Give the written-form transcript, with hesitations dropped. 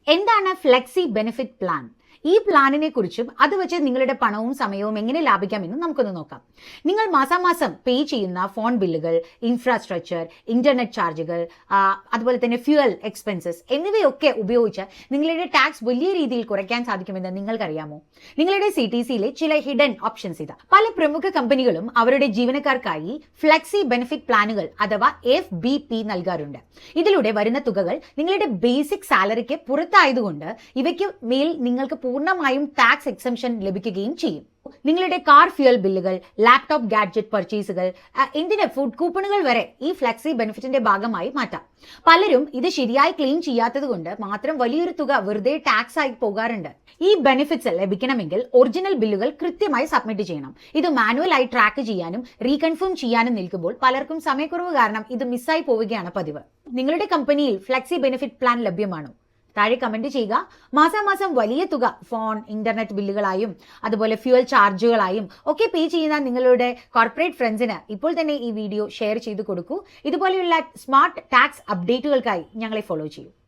എന്താണ് flexi benefit plan? ഈ പ്ലാനിനെ കുറിച്ചും അത് വെച്ച് നിങ്ങളുടെ പണവും സമയവും എങ്ങനെ ലാഭിക്കാമെന്നും നമുക്കൊന്ന് നോക്കാം. നിങ്ങൾ മാസാമാസം പേ ചെയ്യുന്ന ഫോൺ ബില്ലുകൾ, ഇൻഫ്രാസ്ട്രക്ചർ, ഇന്റർനെറ്റ് ചാർജുകൾ, അതുപോലെ തന്നെ ഫ്യൂവൽ എക്സ്പെൻസസ് എന്നിവയൊക്കെ ഉപയോഗിച്ച് നിങ്ങളുടെ ടാക്സ് വലിയ രീതിയിൽ കുറയ്ക്കാൻ സാധിക്കുമെന്ന് നിങ്ങൾക്കറിയാമോ? നിങ്ങളുടെ CTCയിലെ ചില ഹിഡൻ ഓപ്ഷൻസ് ഇതാ. പല പ്രമുഖ കമ്പനികളും അവരുടെ ജീവനക്കാർക്കായി ഫ്ലെക്സി ബെനിഫിറ്റ് പ്ലാനുകൾ അഥവാ FBP നൽകാറുണ്ട്. ഇതിലൂടെ വരുന്ന തുകകൾ നിങ്ങളുടെ ബേസിക് സാലറിക്ക് പുറത്തായതുകൊണ്ട് ഇവയ്ക്ക് മേൽ നിങ്ങൾക്ക് പൂർണ്ണമായും ടാക്സ് എക്സംഷൻ ലഭിക്കുകയും ചെയ്യും. നിങ്ങളുടെ കാർ ഫ്യൂൽ ബില്ലുകൾ, ലാപ്ടോപ്പ് ഗാഡ്ജറ്റ് പർച്ചേസുകൾ, എന്തിന് ഫുഡ് കൂപ്പണുകൾ വരെ ഈ ഫ്ലെക്സി ബെനിഫിറ്റിന്റെ ഭാഗമായി മാറ്റാം. പലരും ഇത് ശരിയായി ക്ലെയിം ചെയ്യാത്തത് കൊണ്ട് മാത്രം വലിയൊരു തുക വെറുതെ ടാക്സ് ആയി പോകാറുണ്ട്. ഈ ബെനിഫിറ്റ്സ് ലഭിക്കണമെങ്കിൽ ഒറിജിനൽ ബില്ലുകൾ കൃത്യമായി സബ്മിറ്റ് ചെയ്യണം. ഇത് മാനുവലായി ട്രാക്ക് ചെയ്യാനും റീകൺഫേം ചെയ്യാനും നിൽക്കുമ്പോൾ പലർക്കും സമയക്കുറവ് കാരണം ഇത് മിസ്സായി പോവുകയാണ് പതിവ്. നിങ്ങളുടെ കമ്പനിയിൽ ഫ്ലെക്സി ബെനിഫിറ്റ് പ്ലാൻ ലഭ്യമാണോ? താഴെ കമന്റ് ചെയ്യുക. മാസാമാസം വലിയ തുക ഫോൺ, ഇന്റർനെറ്റ് ബില്ലുകളായും അതുപോലെ ഫ്യൂവൽ ചാർജുകളായും ഒക്കെ പേ ചെയ്യുന്ന നിങ്ങളുടെ കോർപ്പറേറ്റ് ഫ്രണ്ട്സിന് ഇപ്പോൾ തന്നെ ഈ വീഡിയോ ഷെയർ ചെയ്ത് കൊടുക്കൂ. ഇതുപോലെയുള്ള സ്മാർട്ട് ടാക്സ് അപ്ഡേറ്റുകൾക്കായി ഞങ്ങളെ ഫോളോ ചെയ്യൂ.